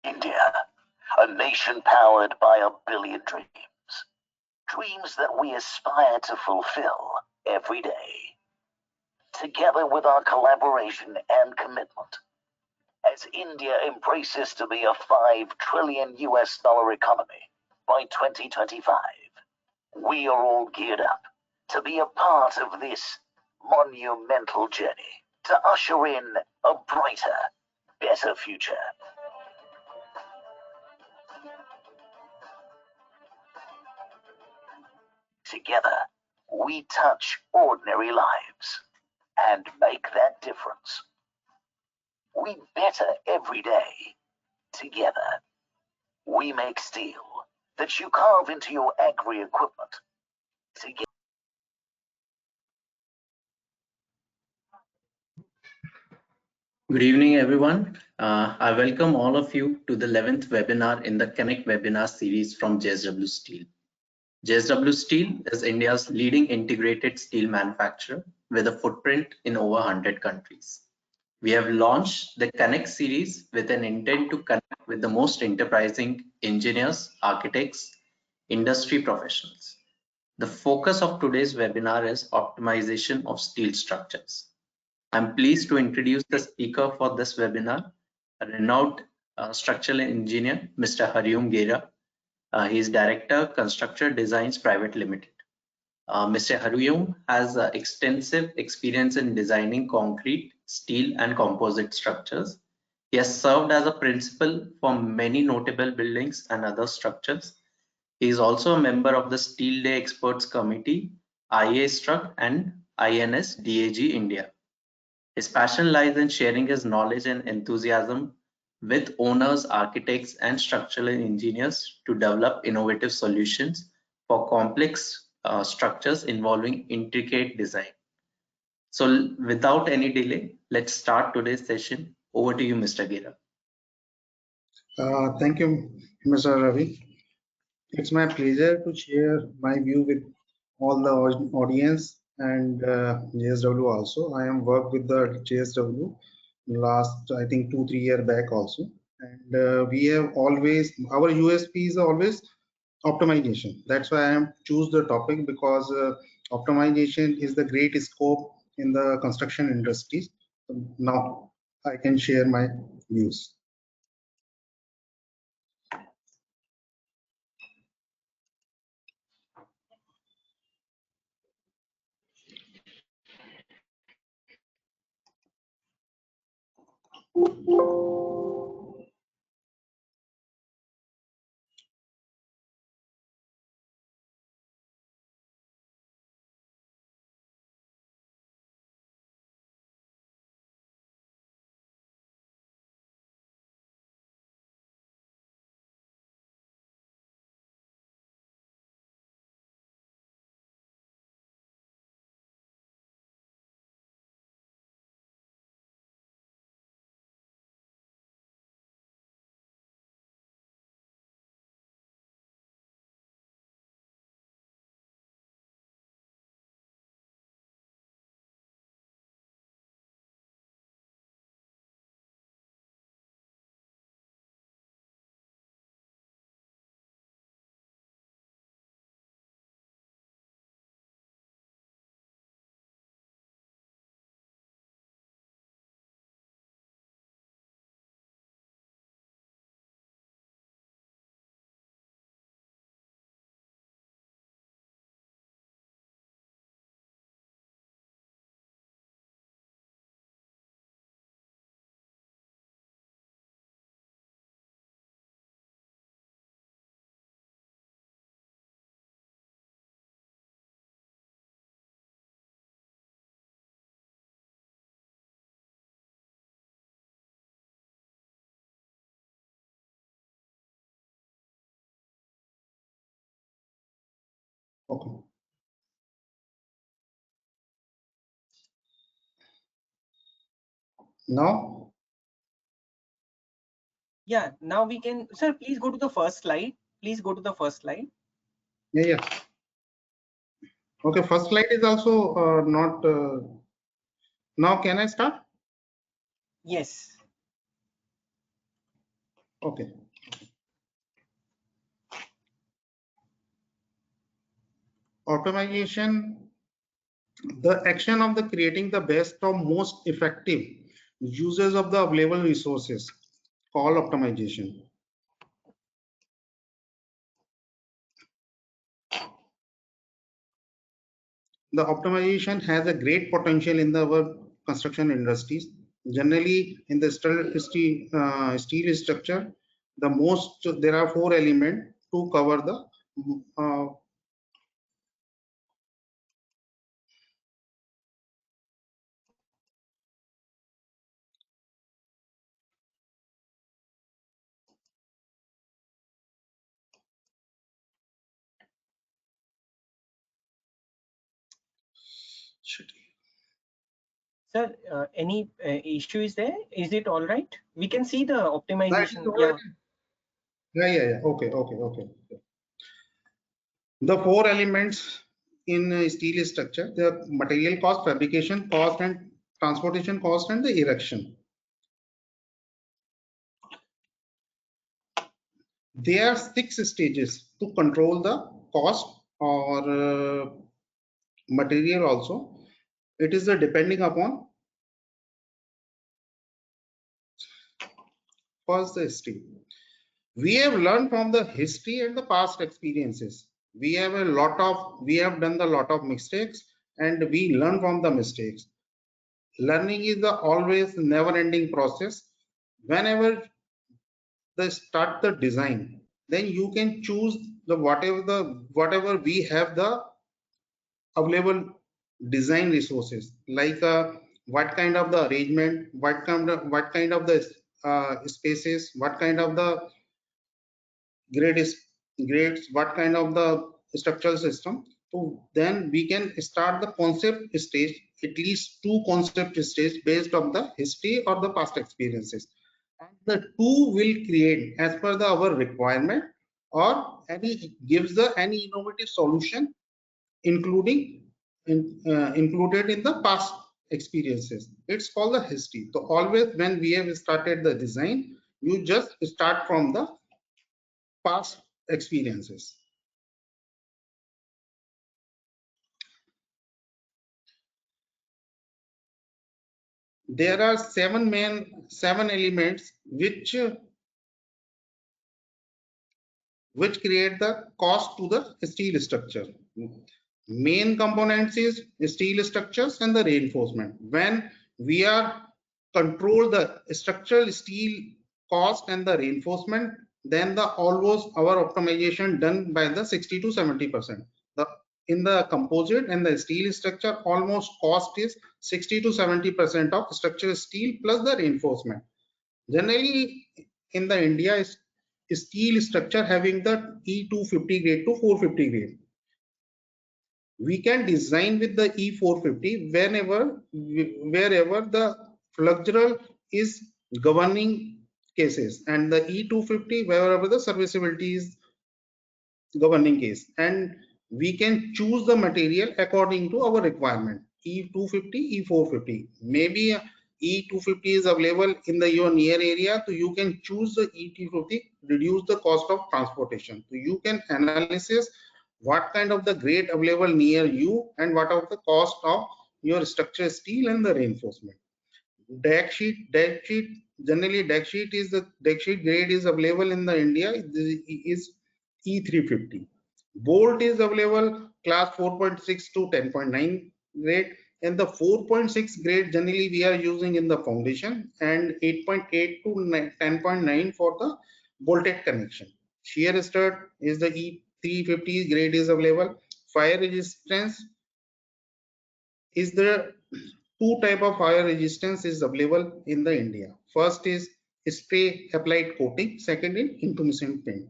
India, a nation powered by a billion dreams. Dreams that we aspire to fulfill every day. Together with our collaboration and commitment, as India embraces to be a $5 trillion economy by 2025, we are all geared up to be a part of this monumental journey to usher in a brighter, better future. Together, we touch ordinary lives and make that difference. We better every day. Together, we make steel that you carve into your agri-equipment. Together. Good evening, everyone. I welcome all of you to the 11th webinar in the Connect webinar series from JSW Steel. JSW Steel is India's leading integrated steel manufacturer with a footprint in over 100 countries. We have launched the Connect series with an intent to connect with the most enterprising engineers, architects, industry professionals. The focus of today's webinar is optimization of steel structures. I'm pleased to introduce the speaker for this webinar, a renowned structural engineer, Mr. Hariom Gera. He is Director, Constructor Designs Private Limited. Mr. Hariom has extensive experience in designing concrete, steel, and composite structures. He has served as a principal for many notable buildings and other structures. He is also a member of the Steel Day Experts Committee, IA Struck, and INS DAG India. His passion lies in sharing his knowledge and enthusiasm with owners, architects, and structural engineers to develop innovative solutions for complex structures involving intricate design. So without any delay, let's start today's session. Over to you, Mr. Gera. Thank you, Mr. Ravi. It's my pleasure to share my view with all the audience and JSW also. I am worked with the JSW last, I think, 2-3 years back also. And we have always, our USP is always optimization. That's why I am choose the topic, because optimization is the great scope in the construction industries. So now I can share my views. Okay. Now? Yeah, now we can, sir, please go to the first slide. Please go to the first slide. Yeah. Okay, first slide is also not. Now can I start? Yes. Okay. Optimization, the action of the creating the best or most effective uses of the available resources, called optimization. The optimization has a great potential in the our construction industries. Generally, in the steel structure, there are 4 elements to cover the uh, Sir, any issue is there? Is it all right? We can see the that is optimization. all Yeah. right. Yeah. Okay. The 4 elements in steel structure, the material cost, fabrication cost, and transportation cost, and the erection. There are 6 stages to control the cost or material also. It is depending upon first the history. We have learned from the history and the past experiences. We have done a lot of mistakes, and we learn from the mistakes. Learning is the always never ending process. Whenever they start the design, then you can choose the whatever we have the available design resources, like what kind of the arrangement, what kind of the spaces, what kind of the grades, what kind of the structural system. So then we can start the concept stage, at least 2 concept stage based on the history or the past experiences. And the 2 will create as per our requirement, or any innovative solution including included in the past experiences. It's called the history. So always when we have started the design, you just start from the past experiences. There are 7 elements which create the cost to the steel structure. Main components is steel structures and the reinforcement. When we are control the structural steel cost and the reinforcement, then the almost our optimization done by the 60 to 70%. In the composite and the steel structure, almost cost is 60 to 70% of structural steel plus the reinforcement. Generally, in the India, steel structure having the E250 grade to 450 grade. We can design with the E450 wherever the flexural is governing cases, and the E250 wherever the serviceability is governing case, and we can choose the material according to our requirement. E250, E450, maybe E250 is available in your near area, so you can choose the E250, reduce the cost of transportation. So you can analysis what kind of the grade available near you and what of the cost of your structure steel and the reinforcement. Deck sheet, generally deck sheet grade is available in the India is E350. Bolt is available class 4.6 to 10.9 grade, and the 4.6 grade generally we are using in the foundation, and 8.8 to 10.9 for the bolted connection. Shear stud is the E350 grade is available. Fire resistance is the 2 type of fire resistance is available in the India. First is spray applied coating, second is intumescent paint.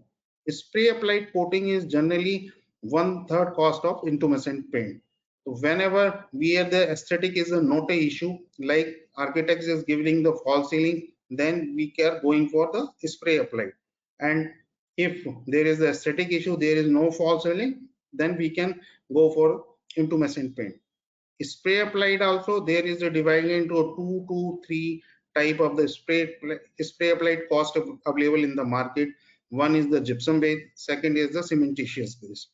Spray applied coating is generally 1/3 cost of intumescent paint. So whenever the aesthetic is not a issue, like architects is giving the false ceiling, then we are going for the spray applied. And if there is the aesthetic issue, there is no false ceiling, then we can go for intumescent paint. Spray applied also, there is a divided into 2 to 3 type of the spray applied cost available in the market. One is the gypsum base, second is the cementitious base.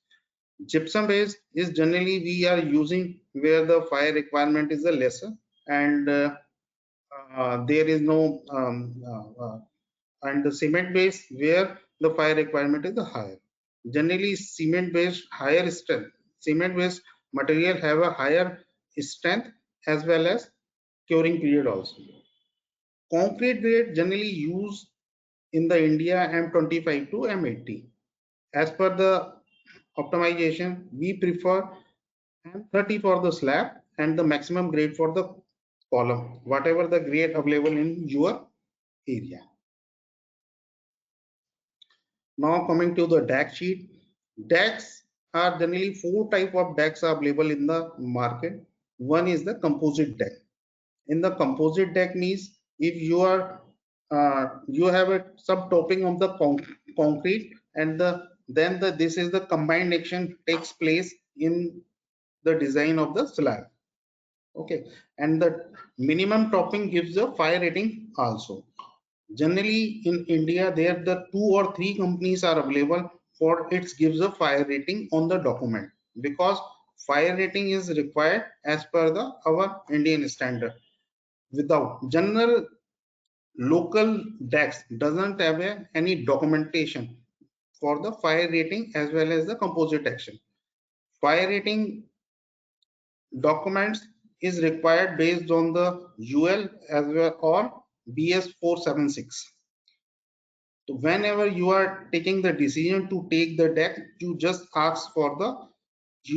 Gypsum base is generally we are using where the fire requirement is the lesser, and there is no and the cement base where the fire requirement is the higher. Generally cement based higher strength, cement based material have a higher strength as well as curing period also. Concrete grade generally used in the India M25 to M80. As per the optimization, we prefer M30 for the slab and the maximum grade for the column, whatever the grade available in your area. Now coming to the deck sheet. Decks are generally four type of decks are available in the market. One is the composite deck. In the composite deck means if you are you have a sub topping of the concrete, and this is the combined action takes place in the design of the slab. Okay, and the minimum topping gives a fire rating also. Generally in India, there the 2 or 3 companies are available for it gives a fire rating on the document, because fire rating is required as per the our Indian standard. Without general local decks doesn't have any documentation for the fire rating as well as the composite action. Fire rating documents is required based on the UL as well or BS 476. So whenever you are taking the decision to take the deck, you just ask for the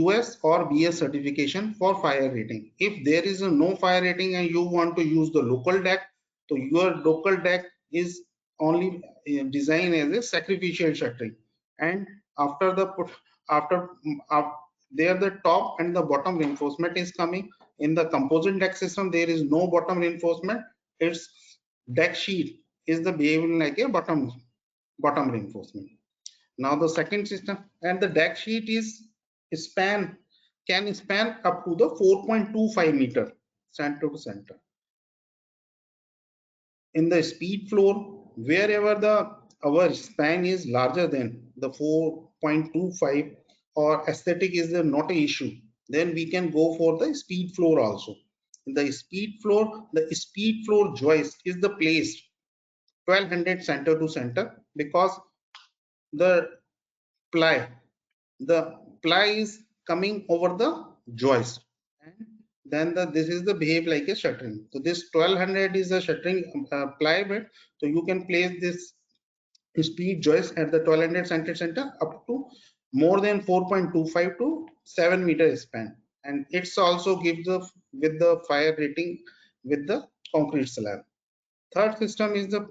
US or BS certification for fire rating. If there is no fire rating and you want to use the local deck, so your local deck is only designed as a sacrificial shuttering, and after the there the top and the bottom reinforcement is coming. In the composite deck system there is no bottom reinforcement. Its deck sheet is the behaving like a bottom reinforcement. Now the second system, and the deck sheet is can span up to the 4.25 meter center to center. In the speed floor, wherever our span is larger than the 4.25 or aesthetic is not an issue, then we can go for the speed floor also. In the speed floor joist is the placed 1200 center to center, because the ply is coming over the joist, and then this is the behave like a shuttering. So this 1200 is a shuttering ply bed, so you can place this speed joist at the 1200 center up to more than 4.25 to 7 meter span, and it's also gives the with the fire rating with the concrete slab. Third system is the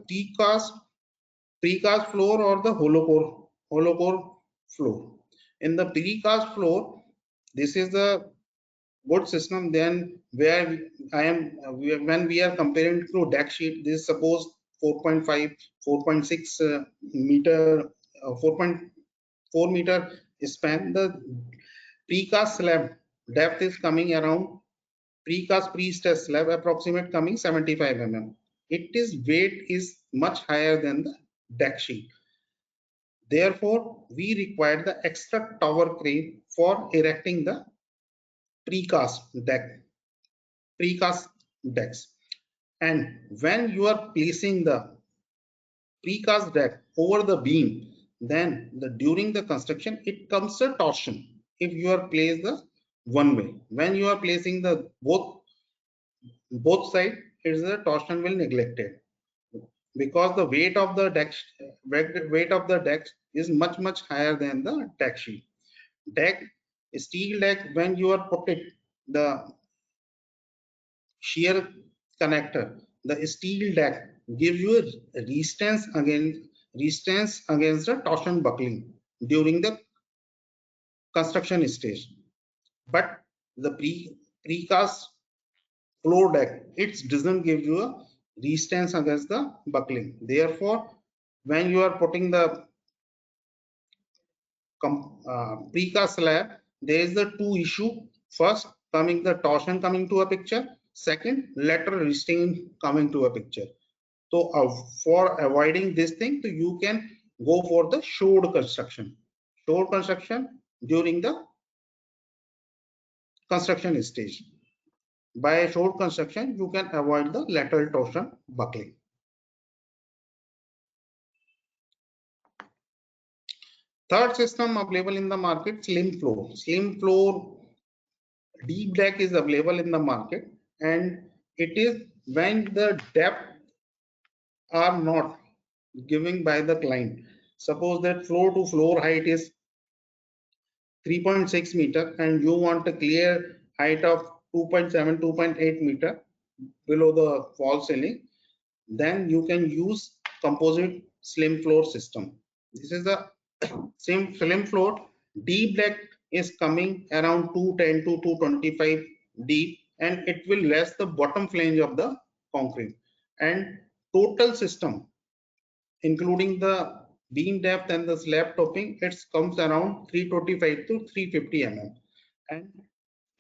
precast floor or the hollow core floor. In the precast floor, this is the good system. Then where when we are comparing to deck sheet, this suppose 4.5 4.6 meter 4.4 meter span. The precast slab depth is coming around precast pre-stress slab approximate coming 75 mm. Its weight is much higher than the deck sheet. Therefore, we require the extra tower crane for erecting the precast decks. And when you are placing the precast deck over the beam, then during the construction it comes a torsion. If you are placed the one way, when you are placing the both side, is the torsion will neglected, because the weight of the deck is much higher than the deck sheet. Steel deck, when you are put it the shear connector, the steel deck gives you a resistance against the torsion buckling during the construction stage. But the precast floor deck, it doesn't give you a resistance against the buckling. Therefore, when you are putting the precast slab, there is the two issue. First, coming the torsion coming to a picture. Second, lateral restraint coming to a picture. So for avoiding this thing, so you can go for the shored construction. Shored construction during the construction stage. By shored construction, you can avoid the lateral torsion buckling. Third system available in the market, slim floor. Slim floor deep deck is available in the market, and it is when the depth are not given by the client. Suppose that floor to floor height is 3.6 meter and you want a clear height of 2.7, 2.8 meter below the wall ceiling, then you can use composite slim floor system. This is the same slim floor. Deep deck is coming around 210 to 225 deep, and it will less the bottom flange of the concrete. And total system, including the beam depth and the slab topping, it comes around 325 to 350 mm, and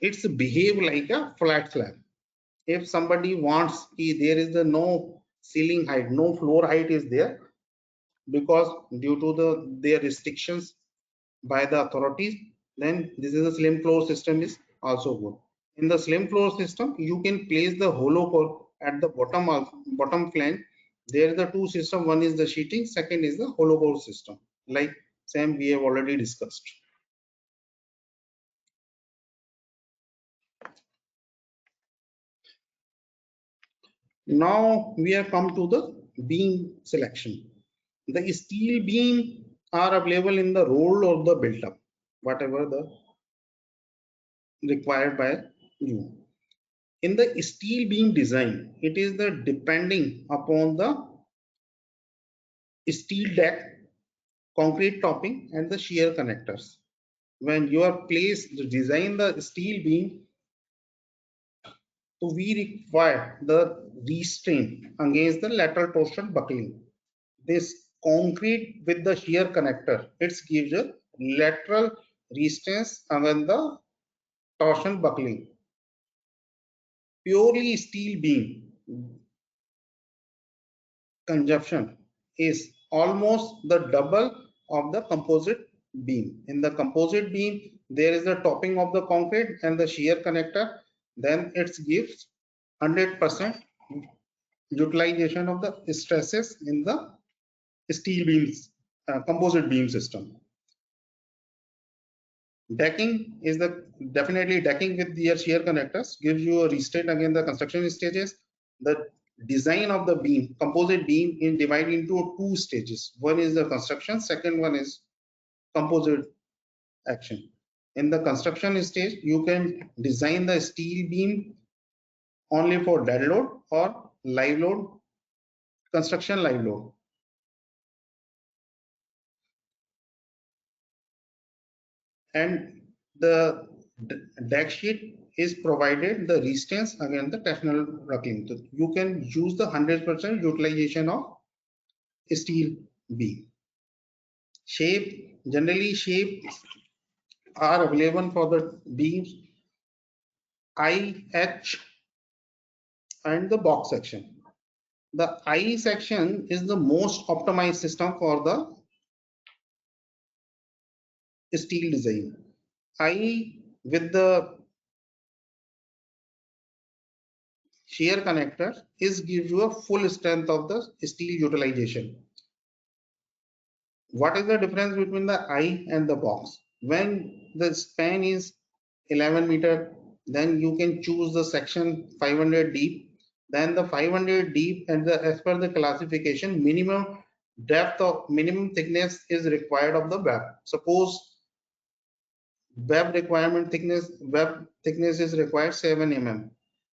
it's behave like a flat slab. If somebody wants, there is no ceiling height, no floor height is there, because due to their restrictions by the authorities, then this is a slim floor system is also good. In the slim floor system, you can place the hollow core at the bottom flange. There is the two system. One is the sheeting, second is the hollow core system, like same we have already discussed. Now we have come to the beam selection. The steel beam are available in the rolled or the built up, whatever the required by you. In the steel beam design, it is the depending upon the steel deck, concrete topping, and the shear connectors. When you are placed to design the steel beam, so we require the restraint against the lateral torsion buckling. This concrete with the shear connector, it gives a lateral resistance against the torsion buckling. Purely steel beam consumption is almost the double of the composite beam. In the composite beam, there is the topping of the concrete and the shear connector. Then it gives 100% utilization of the stresses in the steel beams, composite beam system. Decking is the definitely decking with their shear connectors gives you a restraint against the construction stages. The design of the beam, composite beam, is divided into two stages. One is the construction, second one is composite action. In the construction stage, you can design the steel beam only for dead load or live load, construction live load. And the deck sheet is provided the resistance against the tensional buckling. So you can use the 100% utilization of steel beam. Shape, generally shapes are available for the beams I, H, and the box section. The I section is the most optimized system for the steel design. I with the shear connector is gives you a full strength of the steel utilization. What is the difference between the I and the box? When the span is 11 meter, then you can choose the section 500 deep. Then the 500 deep, and as per the classification, minimum depth of minimum thickness is required of the web. Suppose web thickness is required 7 mm.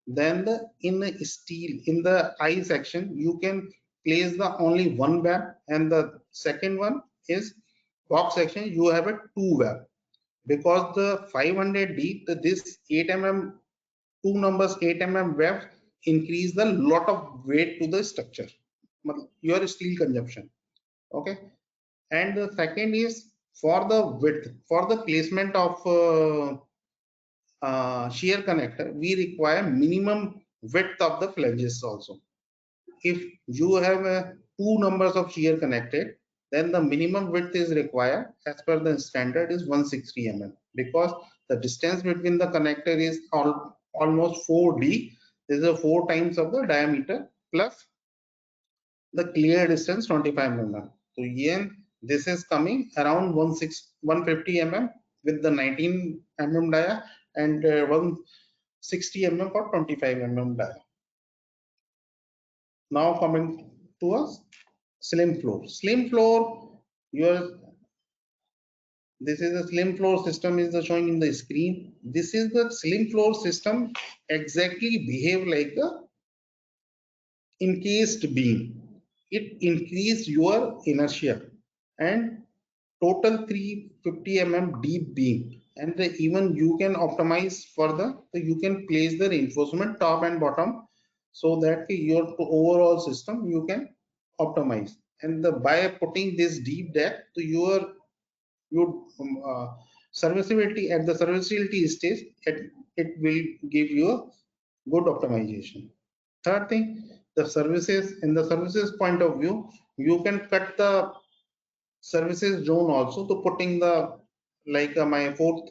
Then in the steel, in the I section, you can place the only one web, and the second one is box section, you have a two web, because the 500D, this 8 mm, two numbers 8 mm web increase the lot of weight to the structure, your steel consumption. Okay. And the second is for the width, for the placement of shear connector, we require minimum width of the flanges also. If you have two numbers of shear connected, then the minimum width is required as per the standard is 160 mm, because the distance between the connector is almost 4d. This is a 4 times of the diameter plus the clear distance 25 mm. So here this is coming around 150 mm with the 19 mm dia and 160 mm for 25 mm dia. Now coming to a slim floor. Slim floor, this is a slim floor system is showing in the screen. This is the slim floor system exactly behave like a encased beam. It increase your inertia and total 350 mm deep beam, and even you can optimize further. So you can place the reinforcement top and bottom so that your overall system you can optimize. And by putting this deep depth to your serviceability at the serviceability stage, it will give you a good optimization. Third thing, the services, in the services point of view, you can cut the services zone also to putting the like my fourth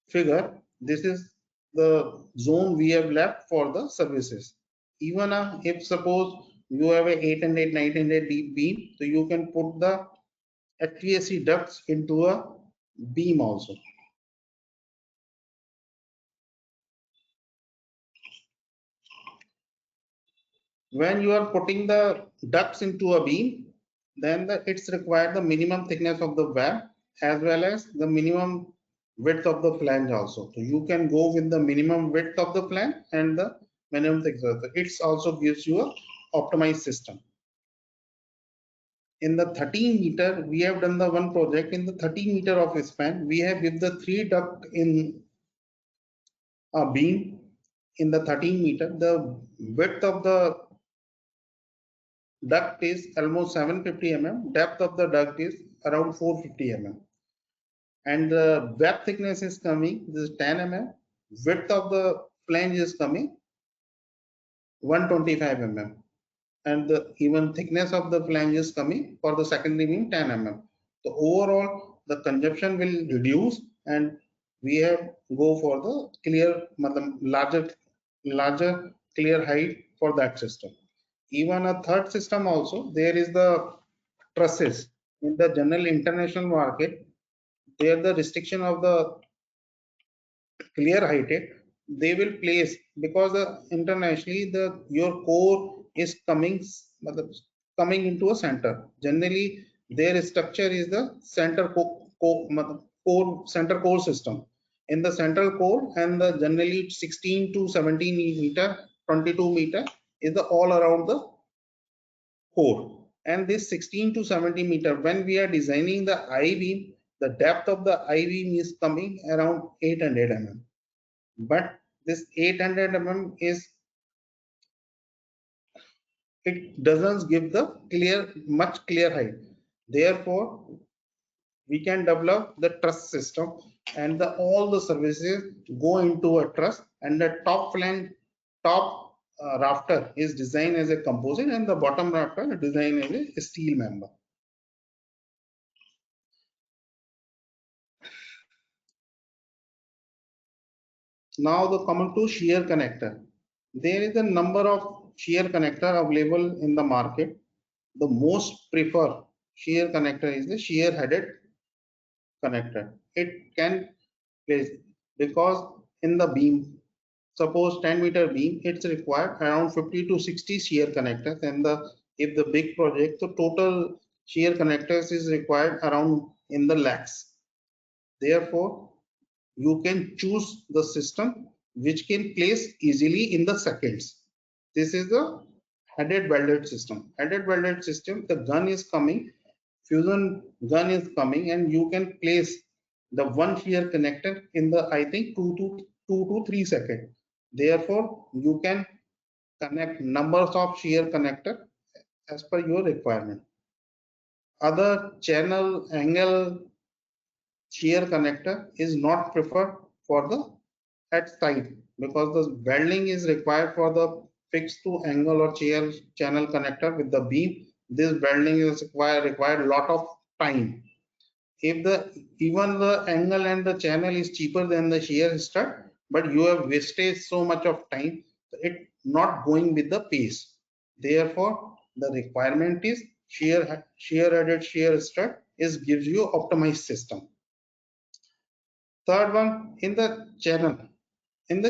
figure. This is the zone we have left for the services. Even if suppose you have a 800 900 deep beam, so you can put the HVAC ducts into a beam also. When you are putting the ducts into a beam, then it's required the minimum thickness of the web as well as the minimum width of the flange also. So you can go with the minimum width of the flange and the minimum thickness. It also gives you a optimized system. In the 13 meter, we have done the one project. In the 13 meter of span, we have with the 3 duct in a beam. In the 13 meter, the width of the duct is almost 750 mm, depth of the duct is around 450 mm, and the web thickness is coming, this is 10 mm, width of the flange is coming 125 mm, and the even thickness of the flange is coming for the secondary beam 10 mm. So overall the consumption will reduce, and we have go for the clear larger clear height for that system. Even a third system also, there is the trusses. In the general international market, there the restriction of the clear height, they will place, because internationally your core is coming into a center. Generally their structure is the center core system. In the central core, and the generally 16 to 17 meter 22 meter is the all around the core. And this 16 to 70 meter, when we are designing the I beam, the depth of the I beam is coming around 800 mm. But this 800 mm is, it doesn't give the much clear height. Therefore, we can develop the truss system, and all the services go into a truss, and the top rafter is designed as a composite, and the bottom rafter is designed as a steel member. Now the coming to shear connector. There is a number of shear connector available in the market. The most preferred shear connector is the shear headed connector. It can place, because in the beam, suppose 10 meter beam, it's required around 50 to 60 shear connectors, and if the big project, the total shear connectors is required around in the lakhs. Therefore, you can choose the system which can place easily in the seconds. This is the headed welded system. Headed welded system, the gun is coming, fusion gun is coming, and you can place the one shear connector in the, I think, 2 to 3 seconds. Therefore, you can connect numbers of shear connector as per your requirement. Other channel angle shear connector is not preferred for the at side. because the welding is required for the fixed to angle or channel connector with the beam. This welding is required lot of time. If even the angle and the channel is cheaper than the shear stud, but you have wasted so much of time, it not going with the pace. Therefore, the requirement is shear headed shear stud is gives you optimized system. Third one, in the channel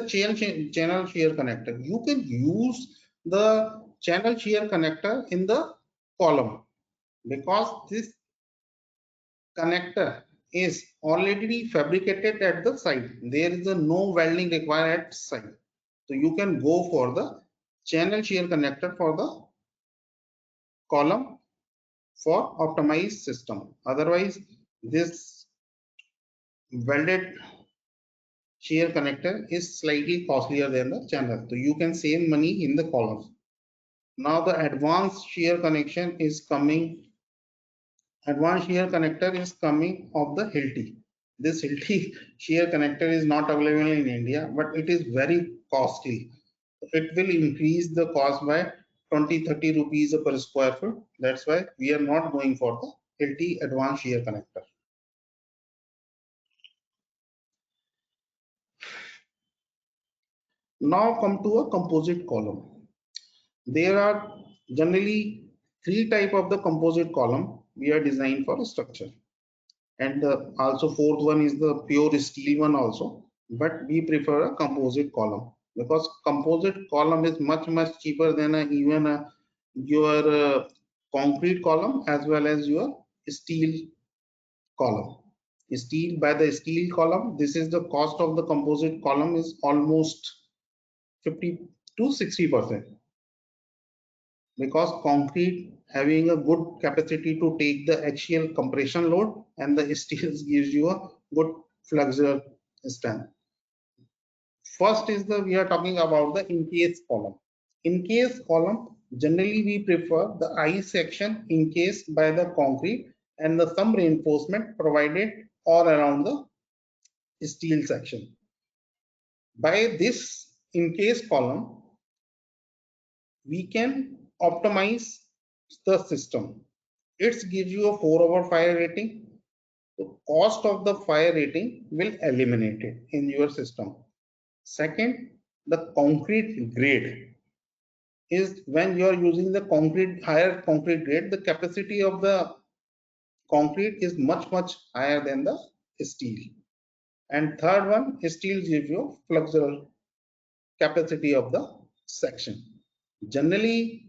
shear connector, you can use the channel shear connector in the column, because this connector is already fabricated at the site. There is no welding required at site, so you can go for the channel shear connector for the column for optimized system. Otherwise, this welded shear connector is slightly costlier than the channel, so you can save money in the columns. Now the advanced shear connection is coming. Advanced shear connector is coming of the Hilti. This Hilti shear connector is not available in India, but it is very costly. It will increase the cost by 20-30 rupees per square foot. That's why we are not going for the Hilti advanced shear connector. Now come to a composite column. There are generally three types of the composite column we are designed for a structure, and also fourth one is the pure steel one also, but we prefer a composite column because composite column is much cheaper than even your concrete column as well as your steel column. By the steel column, this is the cost of the composite column is almost 50 to 60%, because concrete having a good capacity to take the axial compression load, and the steel gives you a good flexural strength. First is we are talking about the encased column. Encased column, generally we prefer the I section encased by the concrete and some reinforcement provided all around the steel section. By this encased column, we can optimize the system. It gives you a 4-hour fire rating. The cost of the fire rating will eliminate it in your system. Second, the concrete grade is when you are using the higher concrete grade, the capacity of the concrete is much higher than the steel. And third one, steel gives you flexural capacity of the section. Generally,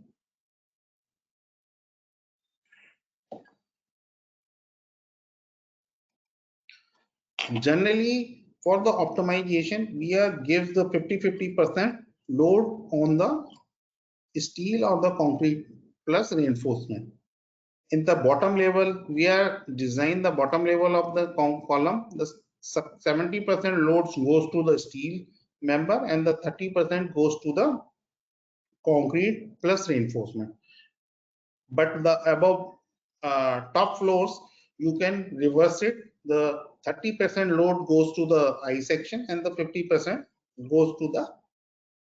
for the optimization, we gives the 50-50% load on the steel or the concrete plus reinforcement. In the bottom level, we are design the bottom level of the column. The 70% loads goes to the steel member and the 30% goes to the concrete plus reinforcement. But the above top floors, you can reverse it. The 30% load goes to the I section and the 50% goes to the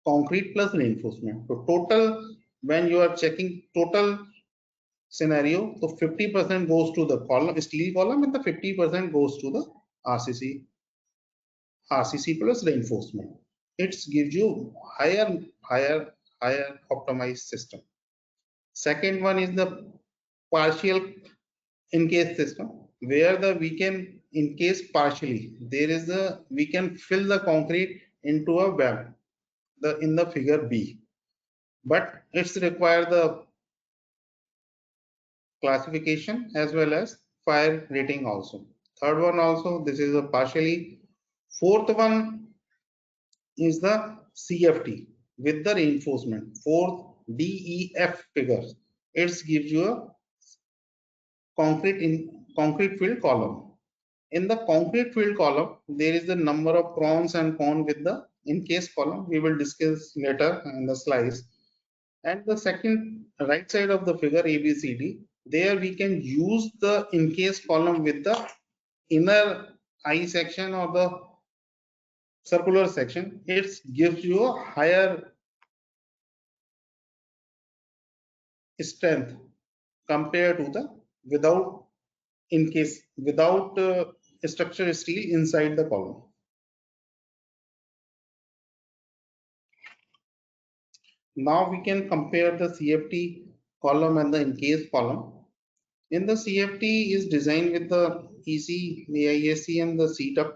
concrete plus reinforcement. So total, when you are checking total scenario, so 50% goes to the steel column and the 50% goes to the RCC plus reinforcement. It gives you higher optimized system. Second one is the partial encase system, where we can encase partially. We can fill the concrete into a web, in the figure B, but it's require the classification as well as fire rating also. Third one also, this is a partially. Fourth one is the CFT with the reinforcement. Fourth DEF figures. It gives you a concrete filled column. In the concrete filled column, there is the number of pros and cons with the encased column. We will discuss later in the slides. And the second right side of the figure ABCD, there we can use the encased column with the inner I section or the circular section, it gives you a higher strength compared to the without structure steel inside the column. Now we can compare the CFT column and the encased column. In the CFT is designed with the EC, AISC and the CDUCT.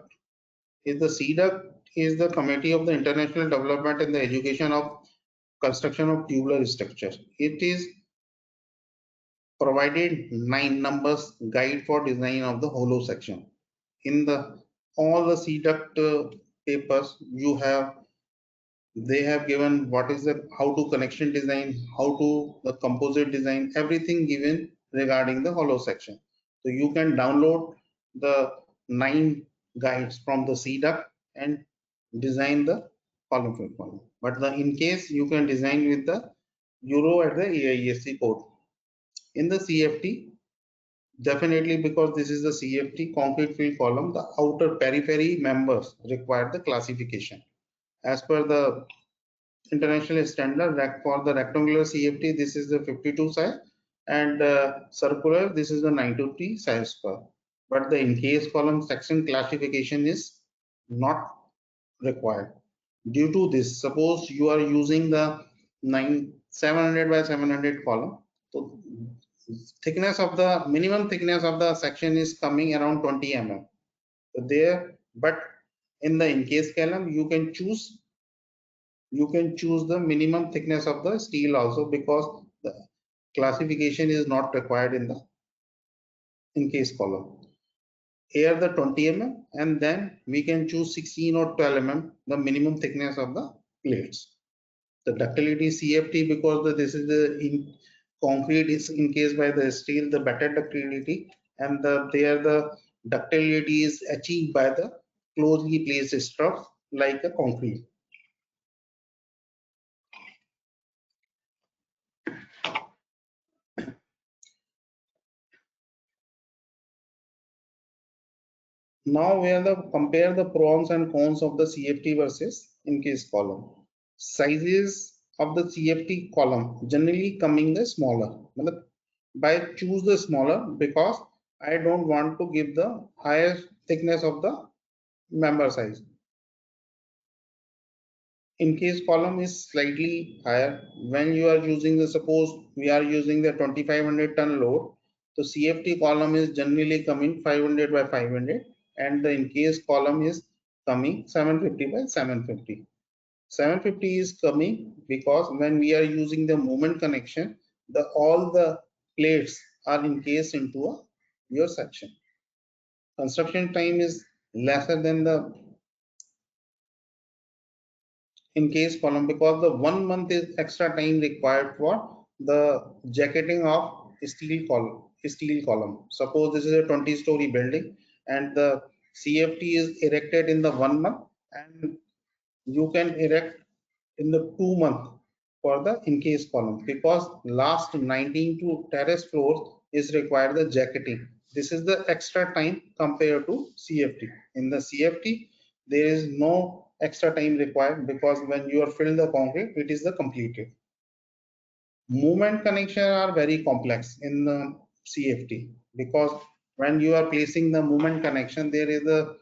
The CDUCT is the Committee of the International Development and the Education of Construction of Tubular Structure. It is provided 9 numbers guide for design of the hollow section. In the all the CDUCT papers they have given what is the how to connection design, how to the composite design, everything given regarding the hollow section. So you can download the 9 guides from the CDUCT and design the column for column. But in case you can design with the Euro at the AISC code. In the CFT, definitely because this is the CFT concrete fill column, the outer periphery members require the classification. As per the international standard for the rectangular CFT, this is the 52 size, and circular, this is the 920 size per. But the encased column section classification is not required. Due to this, suppose you are using the 700 by 700 column, so thickness of the minimum thickness of the section is coming around 20 mm. So there, but in the encased column you can choose the minimum thickness of the steel also, because the classification is not required in the encased column. Here the 20 mm, and then we can choose 16 or 12 mm the minimum thickness of the plates. The ductility CFT, because this is the concrete is encased by the steel, the better ductility, and the ductility is achieved by the closely placed struts like a concrete. Now we are compare the pros and cons of the CFT versus encased column. Sizes of the CFT column generally coming the smaller. By choose the smaller because I don't want to give the higher thickness of the member size. Encased column is slightly higher when you are using the, suppose we are using the 2500 ton load. The CFT column is generally coming 500 by 500, and the encased column is coming 750 by 750. 750 is coming because when we are using the moment connection, all the plates are encased into your section. Construction time is lesser than the encased column because the 1 month is extra time required for the jacketing of steel column. Suppose this is a 20-story building and the CFT is erected in the 1 month, and you can erect in the 2 month for the encased column, because last 19 to terrace floors is required the jacketing. This is the extra time compared to CFT. In the CFT there is no extra time required because when you are filled the concrete, it is the completed. Movement connection are very complex in the CFT because when you are placing the movement connection, there is a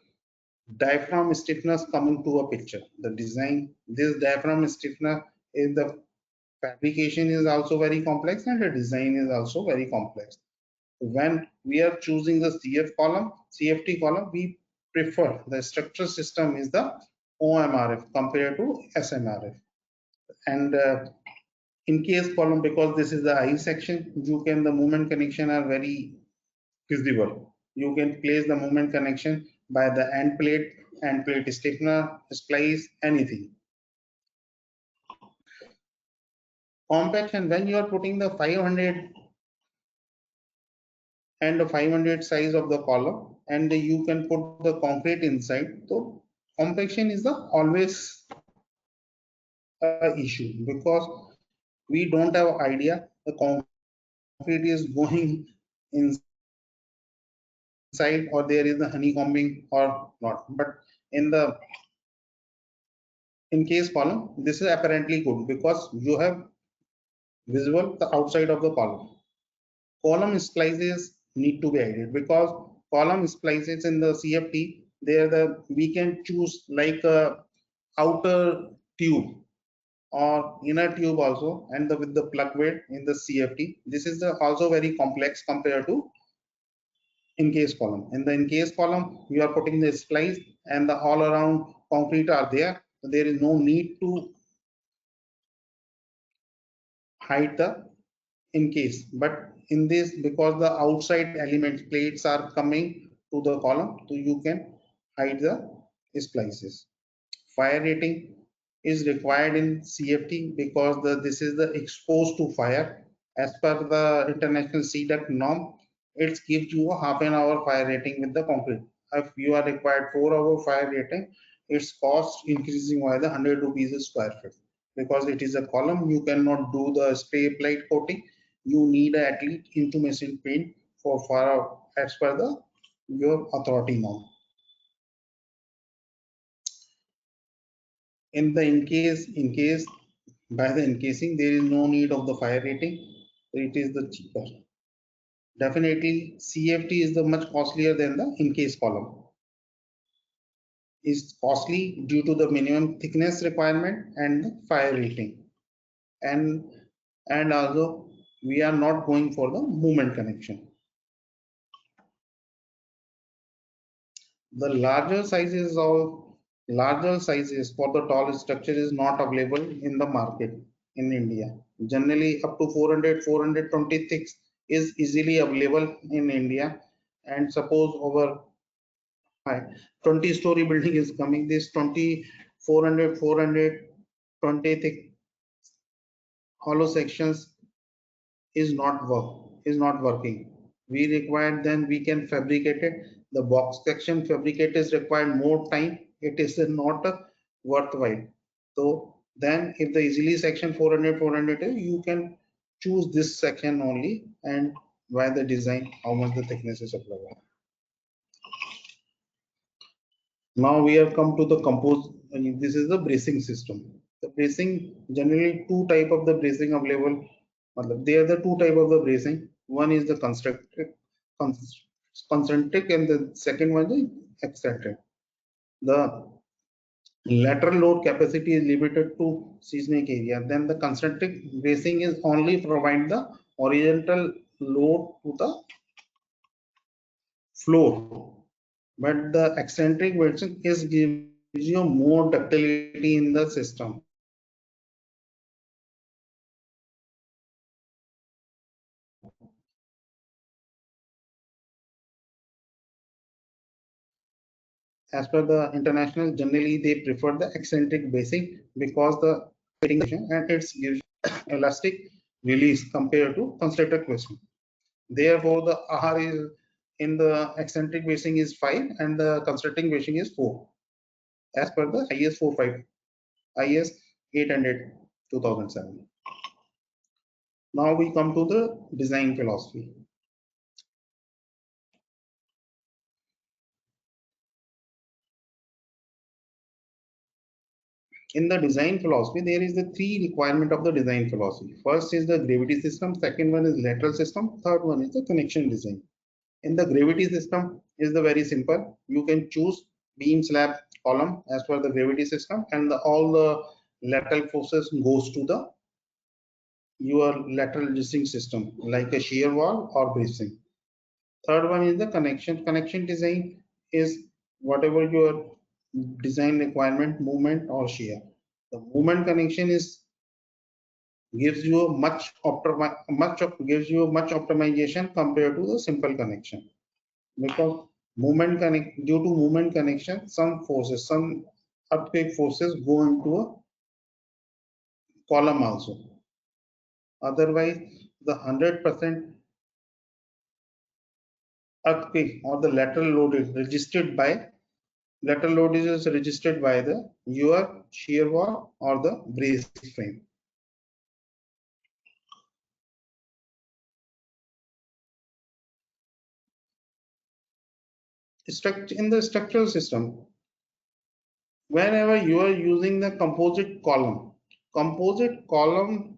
diaphragm stiffness coming to a picture. The design, this diaphragm stiffness is the fabrication is also very complex, and the design is also very complex. When we are choosing the CFT column, we prefer the structure system is the OMRF compared to SMRF. And encased column, because this is the I section, the movement connection are very feasible. You can place the movement connection by the end plate stiffener, splice, anything. Compaction, when you are putting the 500 and the 500 size of the column, and you can put the concrete inside, so compaction is the always a issue because we don't have idea the concrete is going inside or there is the honeycombing or not. But in the encase column, this is apparently good because you have visible the outside of the column. Column splices need to be added because column splices in the CFT, we can choose like a outer tube or inner tube also, and with the plug weight in the CFT. This is also very complex compared to encase column. In the encase column, you are putting the splice and the all around concrete are there. So there is no need to hide the encase. But in this, because the outside elements plates are coming to the column, so you can hide the splices. Fire rating is required in CFT because this is the exposed to fire. As per the international CDUC norm, it gives you a half an hour fire rating with the concrete. If you are required 4-hour fire rating, its cost increasing by the 100 rupees a square feet. Because it is a column, you cannot do the spray plate coating. You need at least intumescent paint for fire as per your authority norm. In case by the encasing, there is no need of the fire rating, so it is the cheaper. Definitely CFT is the much costlier than the encase column. Is costly due to the minimum thickness requirement and the fire rating, and also we are not going for the movement connection. The larger sizes for the tall structure is not available in the market in India. Generally up to 426 is easily available in India, and suppose over 20-story building is coming, this 420 thick hollow sections is not working. We require, then we can fabricate it. The box section fabricate is required more time. It is not worthwhile. So then if the easily section 400 you can choose this section only, and by the design how much the thickness is applied. Now we have come to the this is the bracing system. The bracing, generally two type of the bracing available. There are the two type of the bracing. One is the concentric, and the second one is eccentric. The lateral load capacity is limited to seismic area. Then the concentric bracing is only provide the horizontal load to the floor, but the eccentric bracing is gives you more ductility in the system. As per the international, generally they prefer the eccentric bracing because the and it's gives elastic release compared to concentric bracing. Therefore, the R is in the eccentric bracing is 5 and the concentric bracing is 4, as per the IS 800 2007. Now we come to the design philosophy. In the design philosophy, there is the 3 requirement of the design philosophy. First is the gravity system, second one is lateral system, third one is the connection design. In the gravity system is the very simple. You can choose beam, slab, column as per the gravity system, and all the lateral forces goes to the your lateral resisting system like a shear wall or bracing. Third one is the connection design is whatever your design requirement, movement or shear. The movement connection gives you much optimization compared to the simple connection, because due to movement connection, some earthquake forces go into a column also. Otherwise, the 100% earthquake or the lateral load is registered by the your shear wall or the brace frame. In the structural system, whenever you are using the composite column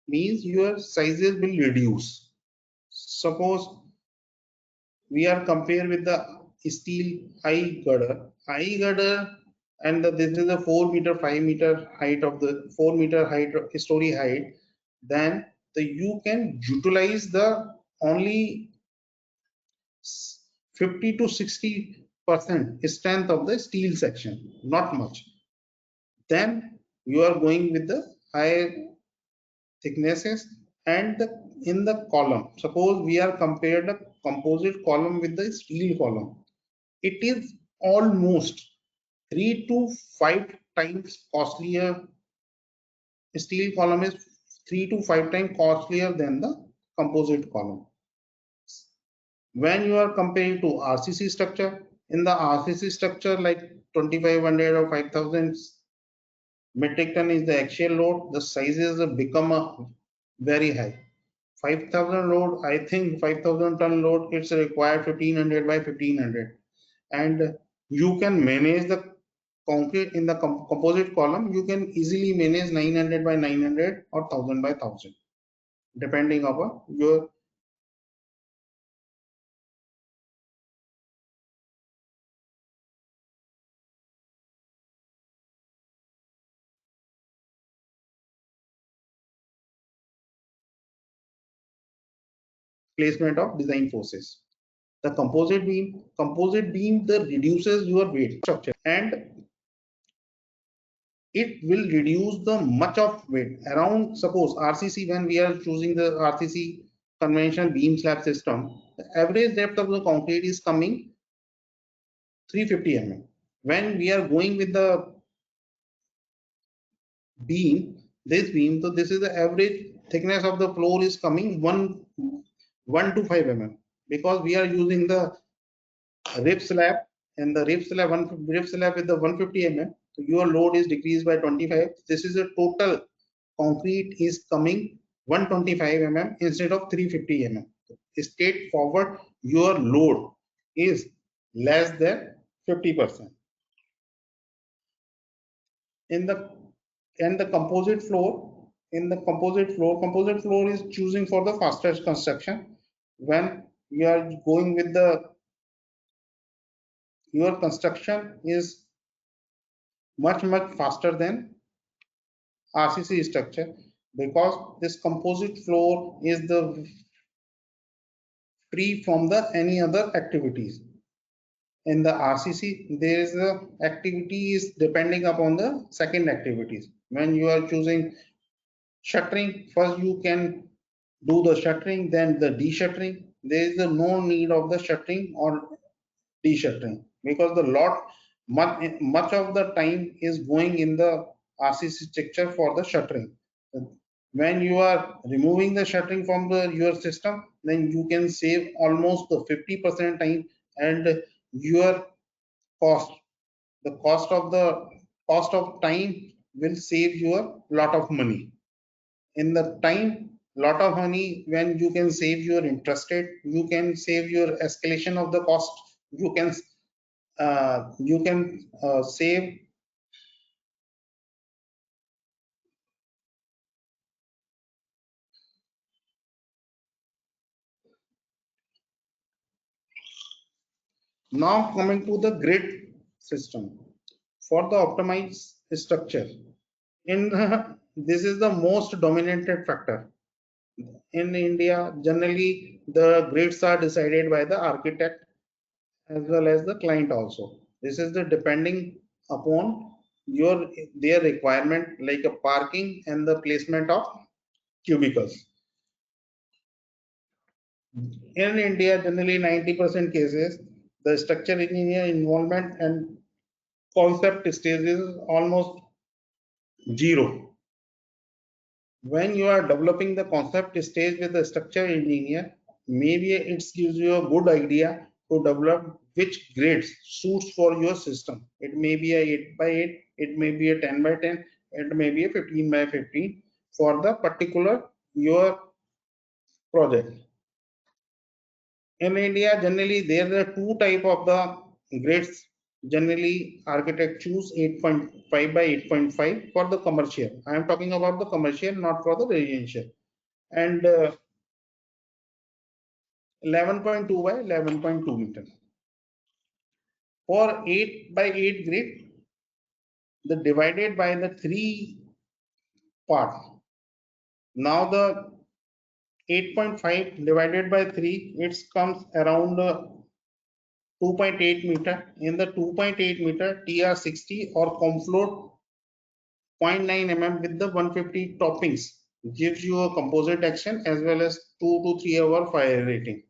means your sizes will reduce. Suppose we are compared with the steel high girder, and this is a 4 meter 5 meter height of the 4 meter height story height. Then you can utilize the only 50 to 60% strength of the steel section, not much. Then you are going with the higher thicknesses. And in the column, suppose we are compared the composite column with the steel column, it is almost 3 to 5 times costlier. Steel column is 3 to 5 times costlier than the composite column. When you are comparing to RCC structure, in the RCC structure like 2500 or 5000 metric ton is the axial load, the sizes become very high. 5000 load, I think 5000 ton load, it's required 1500 by 1500, and you can manage the concrete in the composite column. You can easily manage 900 by 900 or 1000 by 1000, depending upon your placement of design forces. The composite beam that reduces your weight structure, and it will reduce the much of weight around. Suppose RCC, when we are choosing the RCC conventional beam slab system, the average depth of the concrete is coming 350 mm. When we are going with the beam, so this is the average thickness of the floor is coming 1 to 5 mm, because we are using the rib slab, and the rib slab with the 150 mm, so your load is decreased by 25. This is a total concrete is coming 125 mm instead of 350 mm. Straight forward, your load is less than 50%. In the composite floor, composite floor is choosing for the fastest construction. When you are going with your construction is much faster than RCC structure, because this composite floor is the free from the any other activities. In the RCC, there is the activity is depending upon the second activities. When you are choosing shuttering, first you can do the shuttering, then the de-shuttering. There is no need of the shuttering or de-shuttering, because the much of the time is going in the RCC structure for the shuttering. When you are removing the shuttering from your system, then you can save almost the 50% time, and your cost, the cost of time will save you a lot of money. In the time, lot of money, when you can save your interest rate, you can save your escalation of the cost, you can save. Now coming to the grid system for the optimized structure. This is the most dominated factor. In India, generally the grids are decided by the architect as well as the client also. This is the depending upon their requirement, like a parking and the placement of cubicles. In India, generally 90% cases, the structural engineer involvement and concept stage is almost zero. When you are developing the concept stage with the structural engineer, maybe it gives you a good idea to develop which grades suits for your system. It may be a 8 by 8, it may be a 10 by 10, it may be a 15 by 15 for the particular your project. In India, generally there are two type of the grades Generally, architect choose 8.5 by 8.5 for the commercial. I am talking about the commercial, not for the residential. And 11.2 by 11.2 meter. For 8 by 8 grid, the divided by the 3 part. Now the 8.5 divided by 3, it comes around 2.8 meter. In the 2.8 meter, TR60 or Comfloat 0.9 mm with the 150 toppings gives you a composite action as well as 2 to 3 hour fire rating.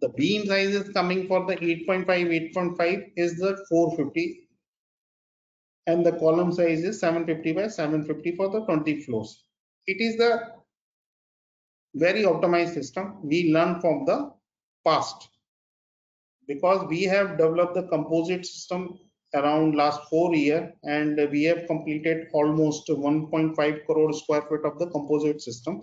The beam size is coming for the 8.5 is the 450 and the column size is 750 by 750 for the 20 floors. It is the very optimized system we learn from the past, because we have developed the composite system around last 4 years and we have completed almost 1.5 crore square feet of the composite system.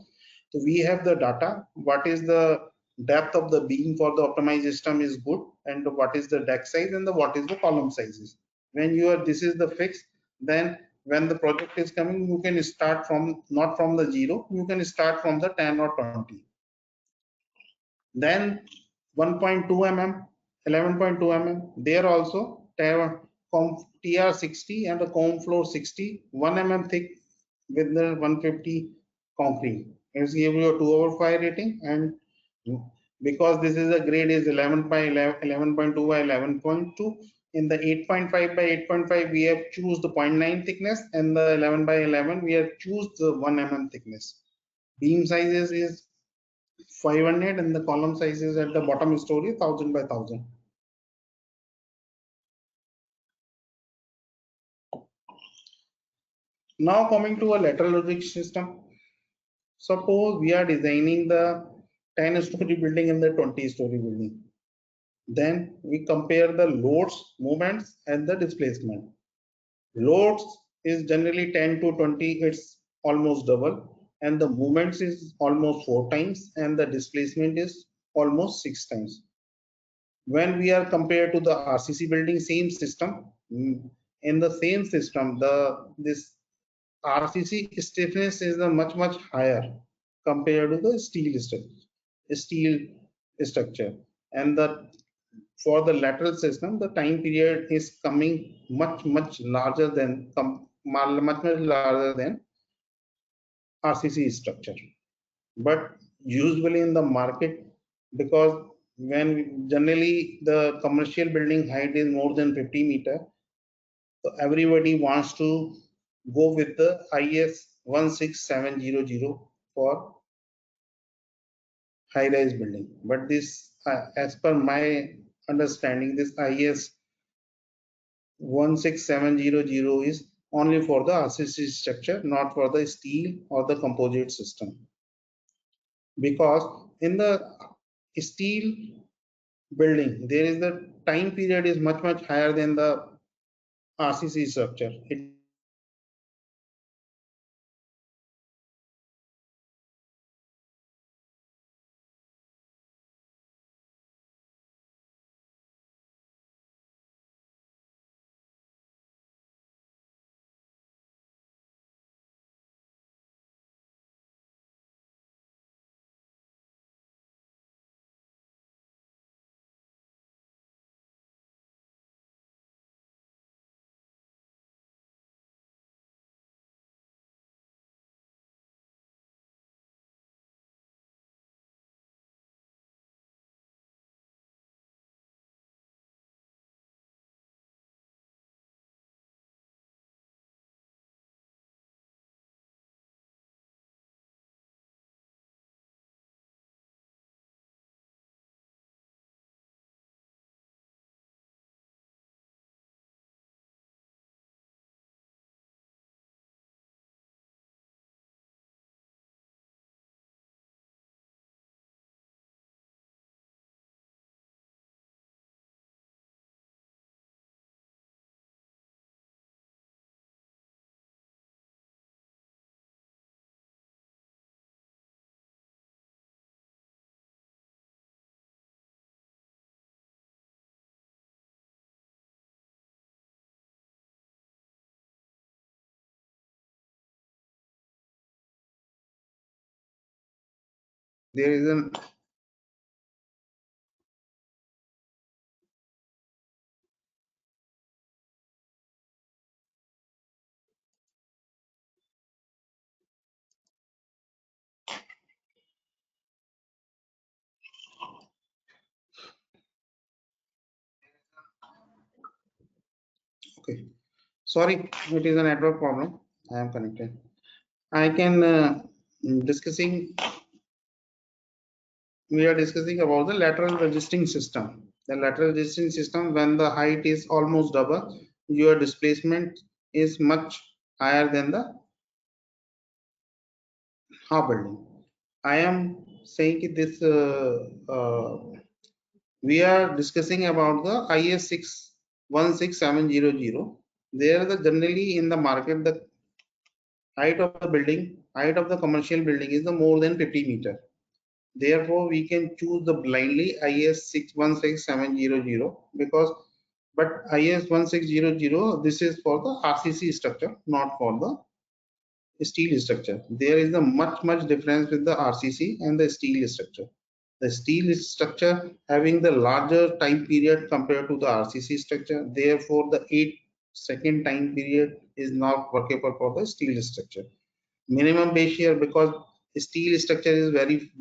So we have the data, what is the depth of the beam for the optimized system is good, and what is the deck size and what is the column sizes. When you are, this is the fix, then when the project is coming, you can start from, not from the 0, you can start from the 10 or 20. Then 1.2 mm, 11.2 mm, there also TR60 and the comb floor 60, 1 mm thick with the 150 concrete. It's give you a 2 hour fire rating, and because this is a grade is 11 by 11.2 by 11.2, in the 8.5 by 8.5 we have choose the 0.9 thickness, and the 11 by 11 we have choose the 1 mm thickness. Beam sizes is 500 and the column size is at the bottom story 1000 by 1000. Now coming to a lateral logic system. Suppose we are designing the 10-story building and the 20-story building. Then we compare the loads, moments and the displacement. Loads is generally 10 to 20, it's almost double, and the moments is almost 4 times and the displacement is almost 6 times. When we are compared to the RCC building, same system, in the same system, this RCC stiffness is the much higher compared to the steel structure, and the for the lateral system, the time period is coming much larger than much larger than RCC structure. But usually in the market, because when generally the commercial building height is more than 50 meter, so everybody wants to go with the IS 16700 for high rise building. But this as per my understanding, this IS 16700 is only for the RCC structure, not for the steel or the composite system, because in the steel building there is the time period is much higher than the RCC structure. It there is an okay. Sorry, it is a network problem. I am connected. I can discussing. We are discussing about the lateral resisting system. The lateral resisting system, when the height is almost double, your displacement is much higher than the half building. I am saying this. We are discussing about the IS 616700. There, generally in the market, the height of the building, height of the commercial building is the more than 50 meter. Therefore, we can choose the blindly IS 616700 because, but IS 1600, this is for the RCC structure, not for the steel structure. There is a much difference with the RCC and the steel structure. The steel structure having the larger time period compared to the RCC structure. Therefore, the 8-second time period is not workable for the steel structure. Minimum base shear, because steel structure is very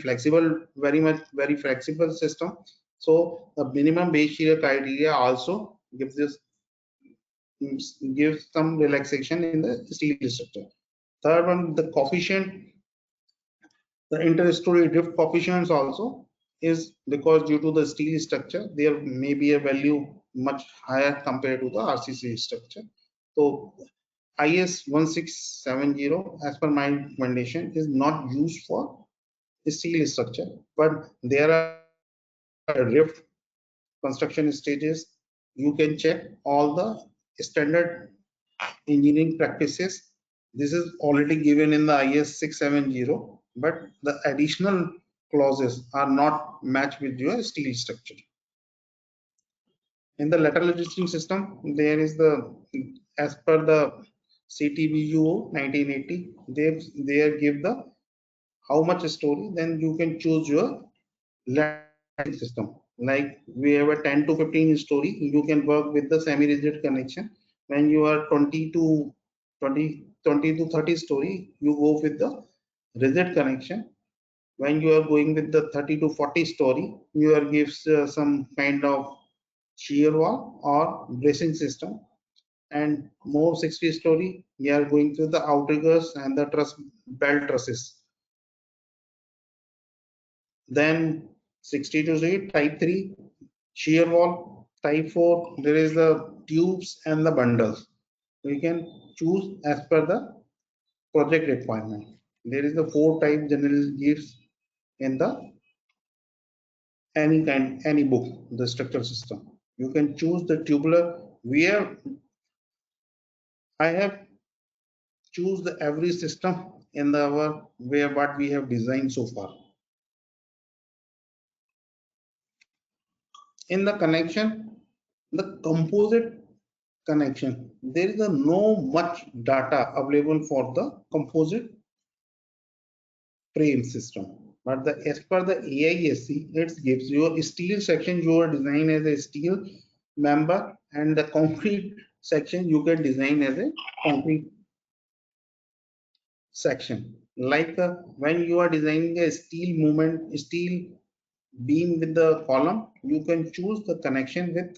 flexible, very flexible system. So the minimum base shear criteria also gives some relaxation in the steel structure. Third one, the coefficient, the inter-story drift coefficients also is because due to the steel structure, there may be a value much higher compared to the RCC structure. So IS 1670, as per my recommendation, is not used for steel structure, but there are drift construction stages. You can check all the standard engineering practices. This is already given in the IS 670, but the additional clauses are not matched with your steel structure. In the lateral resisting system, there is the, as per the CTBUO 1980, they give the how much story, then you can choose your lateral system. Like we have a 10 to 15 story, you can work with the semi-rigid connection. When you are 20 to 30 story, you go with the rigid connection. When you are going with the 30 to 40 story, you are gives some kind of shear wall or bracing system. And more 60 story, we are going through the outriggers and the truss belt trusses. Then 62 type 3 shear wall, type 4 there is the tubes and the bundles. We can choose as per the project requirement. There is the 4 type generally gives in the any book, the structural system. You can choose the tubular. I have choose the every system in the our where what we have designed so far. In the connection, the composite connection, there is a no much data available for the composite frame system, but the as per the AISC, it gives you a steel section you are design as a steel member, and the concrete section you can design as a concrete section. Like when you are designing a steel beam with the column, you can choose the connection with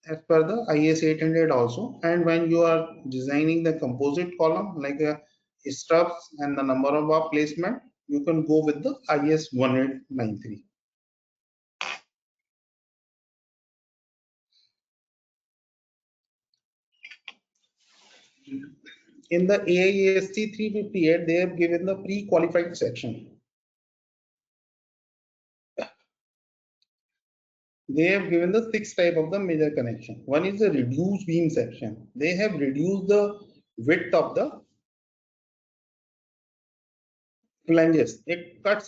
as per the IS 800 also. And when you are designing the composite column, like struts and the number of bar placement, you can go with the IS 1893. In the AIST 358, they have given the pre-qualified section. They have given the 6 type of the major connection. One is the reduced beam section. They have reduced the width of the flanges. It cut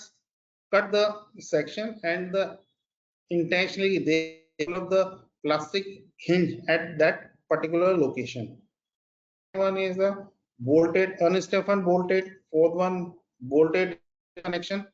the section, and the intentionally they develop the plastic hinge at that particular location. One is the bolted, unstiffened bolted. Fourth one bolted connection.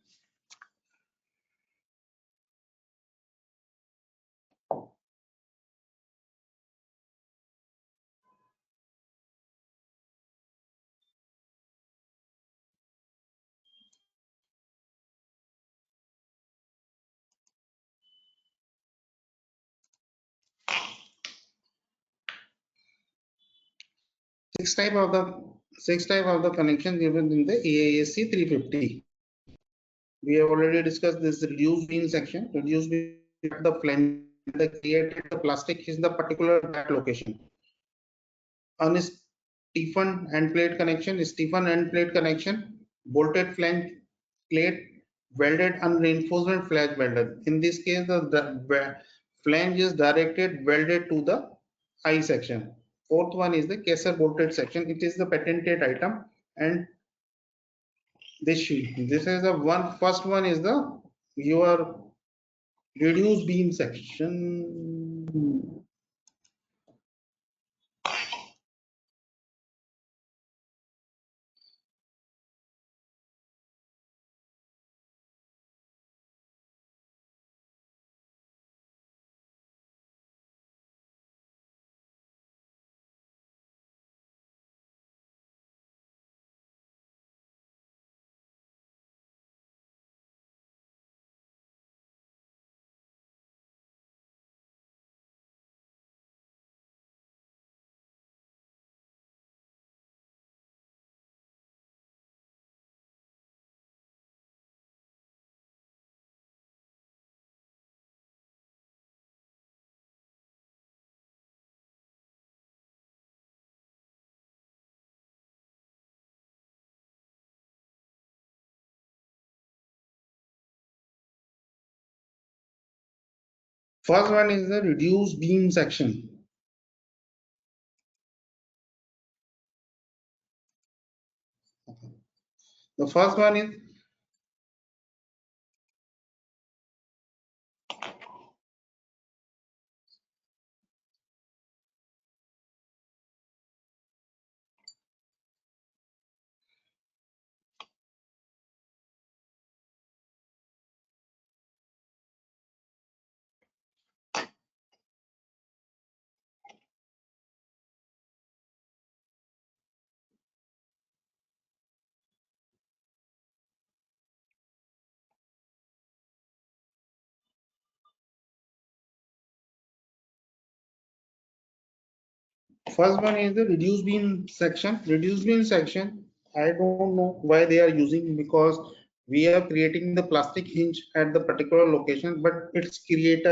Six type of the connection given in the AISC 350. We have already discussed this reduced beam section. Reduced beam the flange, the created the plastic is the particular that location. Unstiffened end plate connection, stiffened end plate connection, bolted flange plate, welded unreinforcement flange welded. In this case, the flange is directed welded to the I section. Fourth one is the caser bolted section. It is the patented item, and this is the one. First one is the your reduced beam section. First one is the reduced beam section. The first one is the reduced beam section. Reduced beam section, I don't know why they are using, because we are creating the plastic hinge at the particular location, but it's create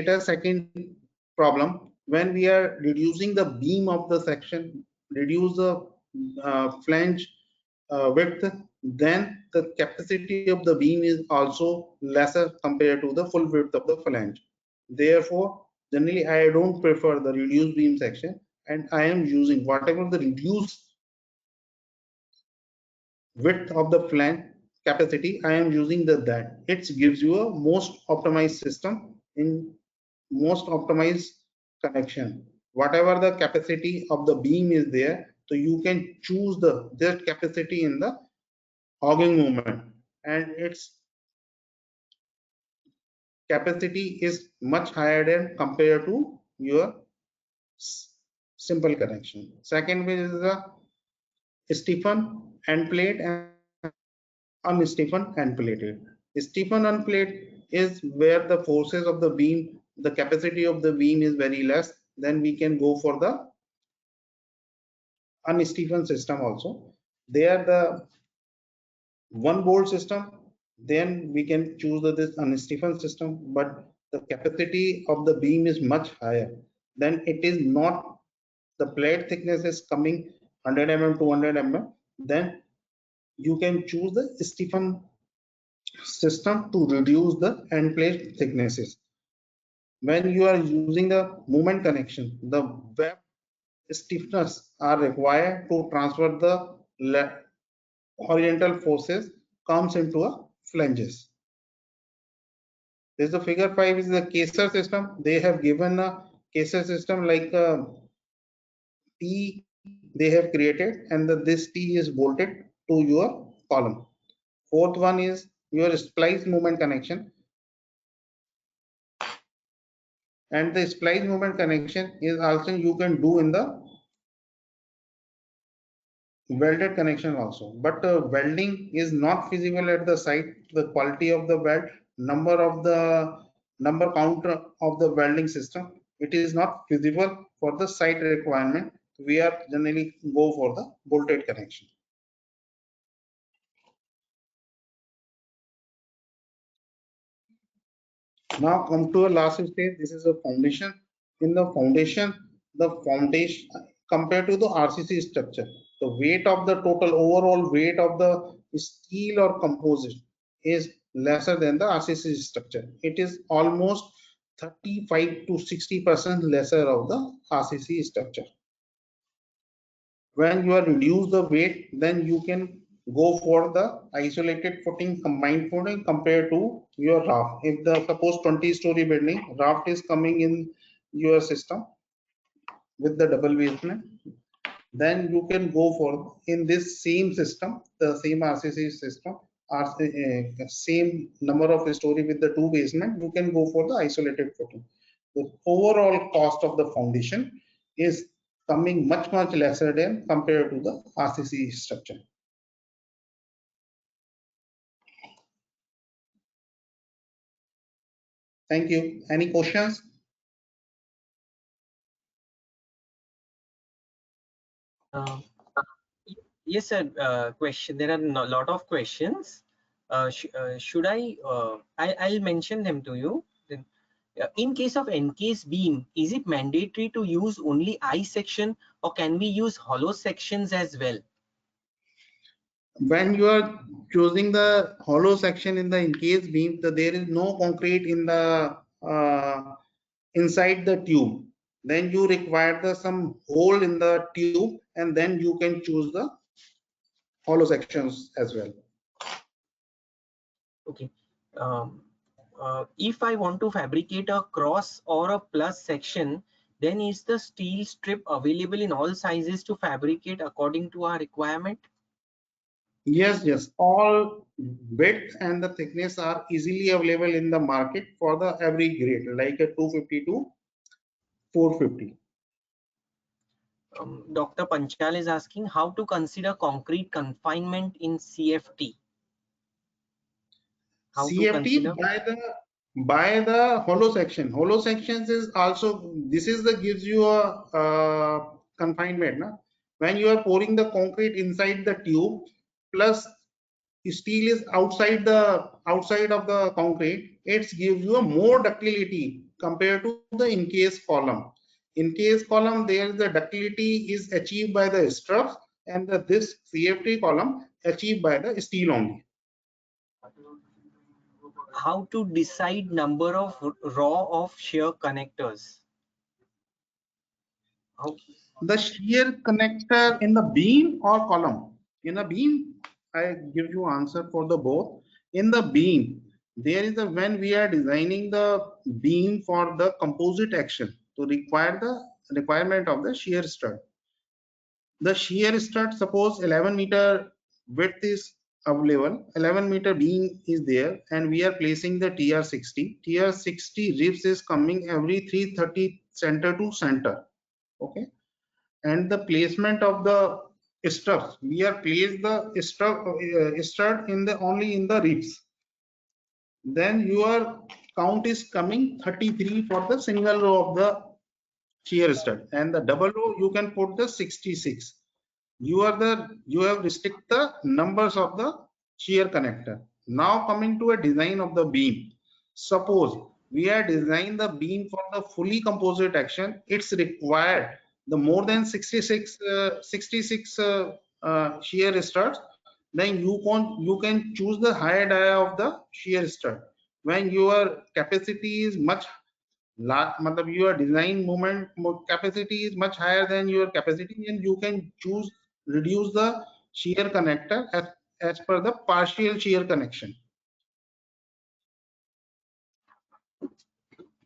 a second problem. When we are reducing the beam of the section, reduce the flange width, then the capacity of the beam is also lesser compared to the full width of the flange. Therefore, generally I don't prefer the reduced beam section, and I am using whatever the reduced width of the flange capacity, I am using that. It gives you a most optimized system in most optimized connection. Whatever the capacity of the beam is there, so you can choose that capacity in the hogging movement, and its capacity is much higher than compared to your simple connection. Second way is the stiffen end plate and unstiffen end plated. Stiffen end plate is where the forces of the beam, the capacity of the beam is very less. Then we can go for the unstiffen system also. They are the one bolt system. Then we can choose this unstiffen system, but the capacity of the beam is much higher. Then it is not, the plate thickness is coming 100 mm, 200 mm. Then you can choose the stiffen system to reduce the end plate thicknesses. When you are using the movement connection, the web stiffness are required to transfer the horizontal forces comes into a flanges. This is the figure 5 is the caser system. They have given a caser system like a T they have created, and this T is bolted to your column. Fourth one is your splice movement connection. And the splice movement connection is also you can do in the welded connection also, but welding is not feasible at the site. The quality of the weld, number count of the welding system, it is not feasible for the site requirement. We are generally go for the bolted connection. Now come to a last stage. This is a foundation. In the foundation compared to the RCC structure, the weight of the total overall weight of the steel or composite is lesser than the RCC structure. It is almost 35 to 60% lesser of the RCC structure. When you are reduce the weight, then you can go for the isolated footing, combined footing compared to your raft. If the suppose 20-story building raft is coming in your system with the double basement, then you can go for in this same system, the same RCC system, same number of story with the 2 basement, you can go for the isolated footing. The overall cost of the foundation is coming much lesser than compared to the RCC structure. Thank you. Any questions? Yes, sir. Question. There are a lot of questions. Should I'll mention them to you. Then, in case of encased beam, is it mandatory to use only I section, or can we use hollow sections as well? When you are choosing the hollow section in the encased beam, there is no concrete in the inside the tube. Then you require some hole in the tube, and then you can choose the hollow sections as well. Okay. If I want to fabricate a cross or a plus section, then is the steel strip available in all sizes to fabricate according to our requirement? Yes. All width and the thickness are easily available in the market for the every grade, like a 250 to 450. Dr. Panchal is asking how to consider concrete confinement in CFT. How to consider? By the hollow section. Hollow sections is also, this is the gives you a confinement. Na? When you are pouring the concrete inside the tube, plus steel is outside of the concrete, it gives you a more ductility compared to the encased column. Encased column, there the ductility is achieved by the struts, and this CFT column achieved by the steel only. How to decide number of raw of shear connectors? How? The shear connector in the beam or column? In a beam, I give you answer for the both. In the beam, there is a when we are designing the beam for the composite action to require the requirement of the shear stud. The shear stud, suppose 11-meter width is available, 11-meter beam is there, and we are placing the TR60. TR60 ribs is coming every 330 center to center. Okay. And the placement of the struts, we are placed the strut in the only in the ribs. Then your count is coming 33 for the single row of the shear stud, and the double row you can put the 66. You have restrict the numbers of the shear connector. Now coming to a design of the beam. Suppose we are designing the beam for the fully composite action, it's required the more than 66 shear studs, then you can choose the higher dia of the shear stud. When your capacity is much your design moment capacity is much higher than your capacity, and you can choose reduce the shear connector as per the partial shear connection.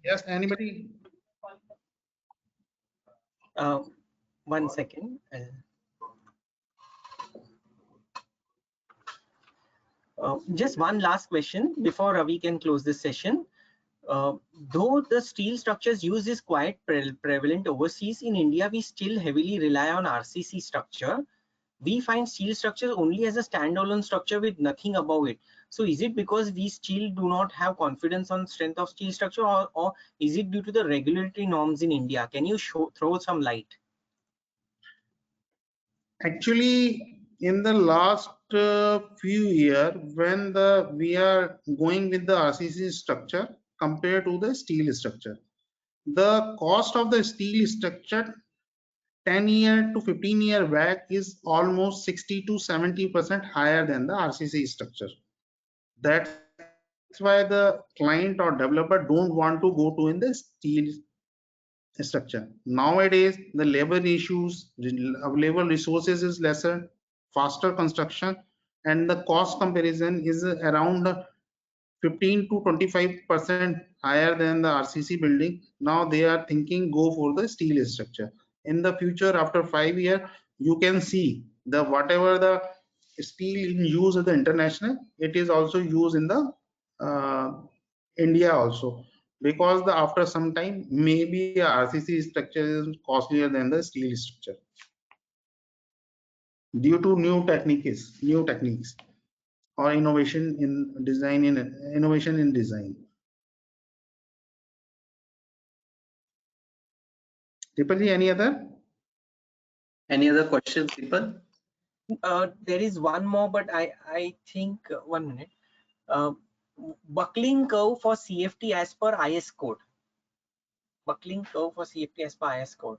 Yes, anybody? One second. Just one last question before Ravi can close this session. Though the steel structures used is quite prevalent overseas, in India we still heavily rely on RCC structure. We find steel structure only as a standalone structure with nothing above it. So is it because we still do not have confidence on strength of steel structure, or is it due to the regulatory norms in India? Can you throw some light? Actually, in the last few years, when we are going with the RCC structure compared to the steel structure, the cost of the steel structure 10-year to 15-year back is almost 60 to 70% higher than the RCC structure. That's why the client or developer don't want to go to in the steel structure. Nowadays, the labor issues, available resources is lesser, faster construction, and the cost comparison is around 15 to 25% higher than the RCC building. Now they are thinking go for the steel structure. In the future, after 5 years, you can see the whatever the steel in use at the international, it is also used in the India also, because the after some time maybe RCC structure is costlier than the steel structure due to new techniques or innovation in design. Deepali, any other? Any other questions, people? There is one more, but I think 1 minute. Buckling curve for CFT as per IS code. Buckling curve for CFT as per IS code.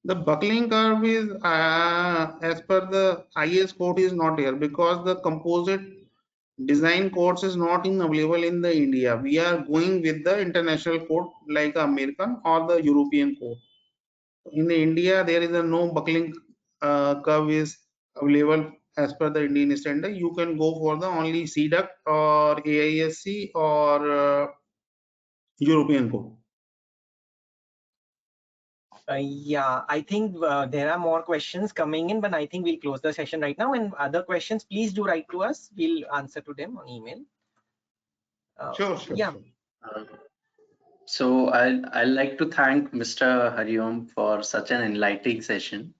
The buckling curve is as per the IS code is not here, because the composite design codes is not available in the India. We are going with the international code like American or the European code. In the India, there is no buckling curve is available as per the Indian standard. You can go for the only CDUC or AISC or European code. Yeah, I think there are more questions coming in, but I think we'll close the session right now. And other questions, please do write to us. We'll answer to them on email. Sure. Yeah. So I'd like to thank Mr. Hariom for such an enlightening session.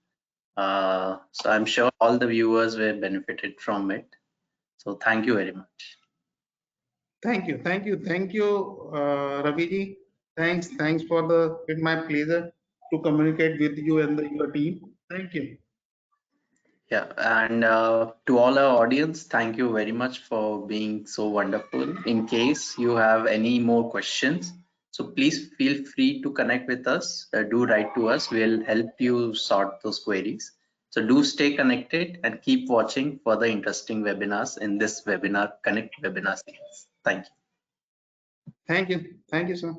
So I'm sure all the viewers were benefited from it. So thank you very much. Thank you, Raviji. Thanks for it's my pleasure to communicate with you and your team. Thank you. Yeah, and to all our audience, thank you very much for being so wonderful. In case you have any more questions, so please feel free to connect with us. Do write to us. We'll help you sort those queries. So do stay connected and keep watching for the interesting webinars in this webinar Connect webinar series. Thank you. Thank you, sir.